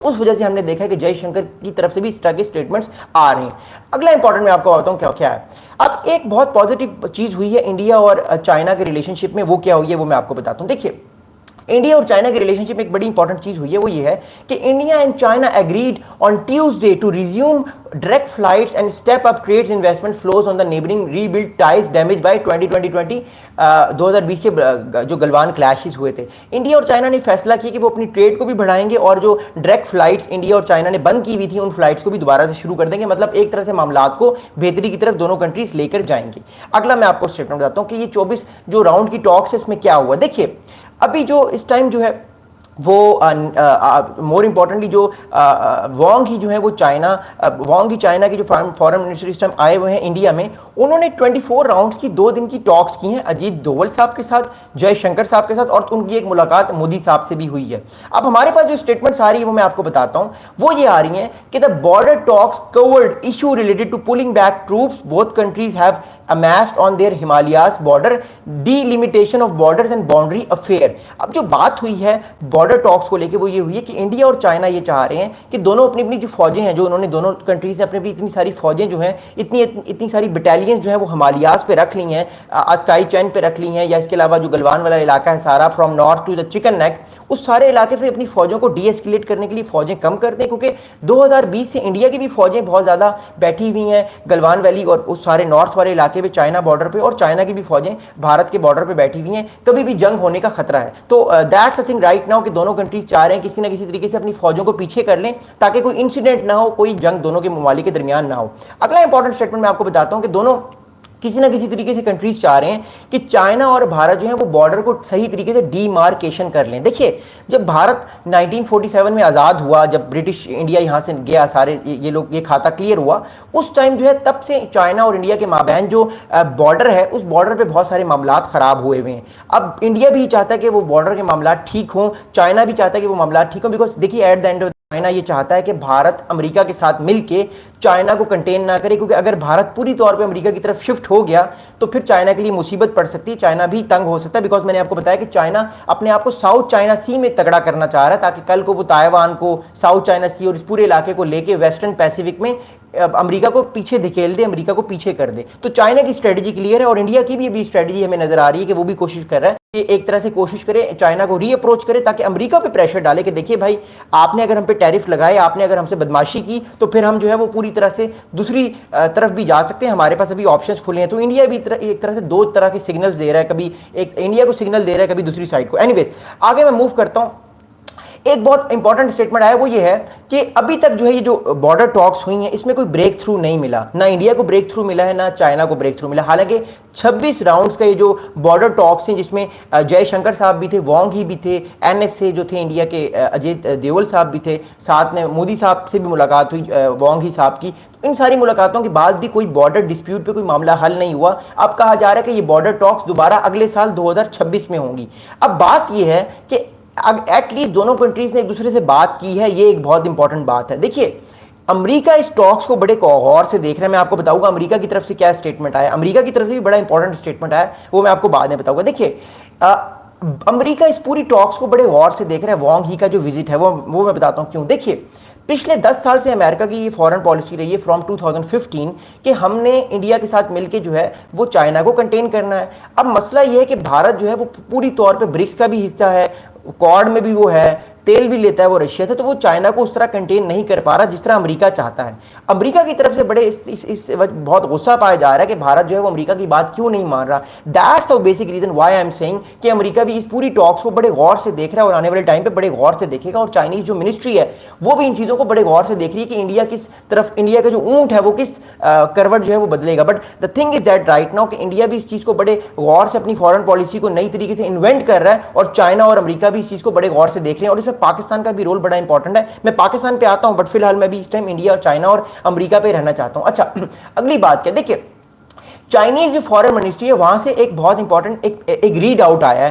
उस वजह से हमने देखा है कि जयशंकर की तरफ से भी इस तरह के स्टेटमेंट्स आ रहे हैं। अगला इंपॉर्टेंट मैं आपको बताता हूं क्या क्या है। अब एक बहुत पॉजिटिव चीज हुई है इंडिया और चाइना के रिलेशनशिप में, वो क्या हुई है वो मैं आपको बताता हूं। देखिए, इंडिया और चाइना के रिलेशनशिप में एक बड़ी इंपॉर्टेंट चीज हुई है, वो ये है कि India and China agreed on Tuesday to resume direct flights and step up trades investment flows on the neighbouring rebuild ties damage by 2020 के जो गलवान क्लैशेस हुए थे। इंडिया और चाइना ने फैसला किया कि वो अपनी ट्रेड को भी बढ़ाएंगे और जो डायरेक्ट फ्लाइट्स इंडिया और चाइना ने बंद की हुई थी उन फ्लाइट्स को भी दोबारा से शुरू कर देंगे। मतलब एक तरह से मामलात को बेहतरी की तरफ दोनों कंट्रीज लेकर जाएंगे। अगला मैं आपको स्टेटमेंट बताता हूं कि ये 24 जो राउंड की टॉक्स है इसमें क्या हुआ। देखिए, अभी जो इस टाइम जो है वो मोर इंपॉर्टेंटली जो वांग ही जो है वो वांग ही चाइना के जो फॉरेन मिनिस्टर इस टाइम आए हुए हैं इंडिया में, उन्होंने 24 राउंड्स की 2 दिन की टॉक्स की हैं अजीत डोवल साहब के साथ, जयशंकर साहब के साथ, और उनकी एक मुलाकात मोदी साहब से भी हुई है। अब हमारे पास जो स्टेटमेंट्स आ रही है वो मैं आपको बताता हूं। वो ये आ रही हैं कि the border talks covered issue related to pulling back troops both countries have amassed on their Himalayas border, delimitation of borders and boundary affair। अब जो बात हुई है बॉर्डर टॉक्स को लेके वो ये हुई है कि इंडिया और चाइना ये चाह रहे हैं कि दोनों अपनी अपनी जो फौजें हैं, जो उन्होंने दोनों कंट्रीज ने अपनी अपनी इतनी सारी फौजें जो हैं, इतनी सारी बटालियंस जो है वो हिमालयाज पे रख ली हैं, अस्काई चैन पे रख ली हैं, या इसके अलावा जो गलवान वाला इलाका है सारा from north to the chicken neck, उस सारे इलाके से अपनी फौजों को डी एस्केलेट करने के लिए फौजें कम कर दें, क्योंकि 2020 से इंडिया की भी फौजें बहुत ज़्यादा बैठी हुई हैं गलवान वैली और उस सारे नॉर्थ वाले इलाके पे चाइना बॉर्डर पे, और चाइना की भी फौजें भारत के बॉर्डर पे बैठी हुई हैं, कभी भी जंग होने का खतरा है। तो that's a thing right now कि दोनों कंट्रीज चाह रहे हैं किसी ना किसी तरीके से अपनी फौजों को पीछे कर लें ताकि कोई इंसिडेंट ना हो, कोई जंग दोनों के ममालिक के दरमियान ना हो। अगला इंपॉर्टेंट स्टेटमेंट मैं आपको बताता हूं कि दोनों किसी ना किसी तरीके से कंट्रीज चाह रहे हैं कि चाइना और भारत जो है वो बॉर्डर को सही तरीके से डीमार्केशन कर लें। देखिए, जब भारत 1947 में आज़ाद हुआ, जब ब्रिटिश इंडिया यहाँ से गया, सारे ये लोग ये खाता क्लियर हुआ, उस टाइम जो है तब से चाइना और इंडिया के माबैन जो बॉर्डर है उस बॉर्डर पे बहुत सारे मामलात ख़राब हुए हुए हैं। अब इंडिया भी चाहता है कि वो बॉर्डर के मामलात ठीक हों, चाइना भी चाहता है कि वो मामलात ठीक हों, बिकॉज देखिए एट द एंड चाइना ये चाहता है कि भारत अमेरिका के साथ मिलके चाइना को कंटेन ना करे, क्योंकि अगर भारत पूरी तौर पे अमेरिका की तरफ शिफ्ट हो गया तो फिर चाइना के लिए मुसीबत पड़ सकती है, चाइना भी तंग हो सकता है। बिकॉज मैंने आपको बताया कि चाइना अपने आप को साउथ चाइना सी में तगड़ा करना चाह रहा है ताकि कल को वो ताइवान को, साउथ चाइना सी और इस पूरे इलाके को लेके वेस्टर्न पैसिफिक में अमेरिका को पीछे धकेल दे, अमेरिका को पीछे कर दे। तो चाइना की स्ट्रेटजी क्लियर है और इंडिया की भी स्ट्रेटजी हमें नजर आ रही है कि वो भी कोशिश कर रहा है कि एक तरह से कोशिश करे चाइना को रीअप्रोच करे ताकि अमेरिका पे प्रेशर डाले कि देखिए भाई, आपने अगर हम पे टैरिफ लगाए, आपने अगर हमसे बदमाशी की तो फिर हम जो है वो पूरी तरह से दूसरी तरफ भी जा सकते हैं, हमारे पास अभी ऑप्शंस खुले हैं। तो इंडिया भी एक तरह से 2 तरह के सिग्नल्स दे रहा है, कभी एक इंडिया को सिग्नल दे रहा है, कभी दूसरी साइड को। एनीवेज, आगे मैं मूव करता हूं। एक बहुत इंपॉर्टेंट स्टेटमेंट आया, वो ये है कि अभी तक जो है ये जो बॉर्डर टॉक्स हुई हैं इसमें कोई ब्रेक थ्रू नहीं मिला, ना इंडिया को ब्रेक थ्रू मिला है ना चाइना को ब्रेक थ्रू मिला। हालांकि 26 राउंड्स का ये जो बॉर्डर टॉक्स हैं जिसमें जयशंकर साहब भी थे, वांग ही भी थे, एनएस से जो थे इंडिया के अजीत डोवल साहब भी थे, साथ में मोदी साहब से भी मुलाकात हुई वांग ही साहब की। तो इन सारी मुलाकातों के बाद भी कोई बॉर्डर डिस्प्यूट पे कोई मामला हल नहीं हुआ। अब कहा जा रहा है कि ये बॉर्डर टॉक्स दोबारा अगले साल 2026 में होंगी। अब बात यह है कि अब एटलीस्ट दोनों कंट्रीज ने एक दूसरे से बात की है, ये एक बहुत इंपॉर्टेंट बात है। देखिए, अमेरिका इस टॉक्स को बड़े गौर से देख रहा है। मैं आपको बताऊंगा अमेरिका की तरफ से क्या स्टेटमेंट आया, अमेरिका की तरफ से भी बड़ा इंपॉर्टेंट स्टेटमेंट आया, वो मैं आपको बाद में बताऊंगा। देखिए, अमेरिका इस पूरी टॉक्स को बड़े गौर से देख रहा है। वांग ही का जो विजिट है वो मैं बताता हूं क्यों। देखिए, पिछले 10 साल से अमेरिका की ये फॉरेन पॉलिसी रही है फ्रॉम 2015 कि हमने इंडिया के साथ मिलकर जो है वो चाइना को कंटेन करना है। अब मसला ये है कि भारत जो है वो पूरी तौर पे ब्रिक्स का भी हिस्सा है, क्वाड में भी वो है, तेल भी लेता है वो रशिया से, तो वो चाइना को उस तरह कंटेन नहीं कर पा रहा जिस तरह अमेरिका चाहता है। अमेरिका की तरफ से बड़े इस बहुत गुस्सा पाया जा रहा है कि भारत जो है वो अमेरिका की बात क्यों नहीं मान रहा। That's the basic reason why I am saying कि अमेरिका भी इस पूरी टॉक्स को बड़े गौर से देख रहा है और आने वाले टाइम पे बड़े गौर से देखेगा। और चाइनीज जो मिनिस्ट्री है वो भी इन चीज़ों को बड़े गौर से देख रही है कि इंडिया किस तरफ, इंडिया का जो ऊंट है वो किस करवट जो है वो बदलेगा। But the thing is that right now कि इंडिया भी इस चीज़ को बड़े गौर से अपनी फॉरेन पॉलिसी को नई तरीके से इन्वेंट कर रहा है और चाइना और अमेरिका भी इस चीज़ को बड़े गौर से देख रहे हैं और इसमें पाकिस्तान का भी रोल बड़ा इंपॉर्टेंट है। मैं पाकिस्तान पे आता हूं बट फिलहाल मैं भी इस टाइम इंडिया और चाइना और अमेरिका पे रहना चाहता हूं। अच्छा, अगली बात क्या, देखिए चाइनीज जो फॉरेन मिनिस्ट्री है वहां से एक बहुत इंपॉर्टेंट एक रीड आउट आया है।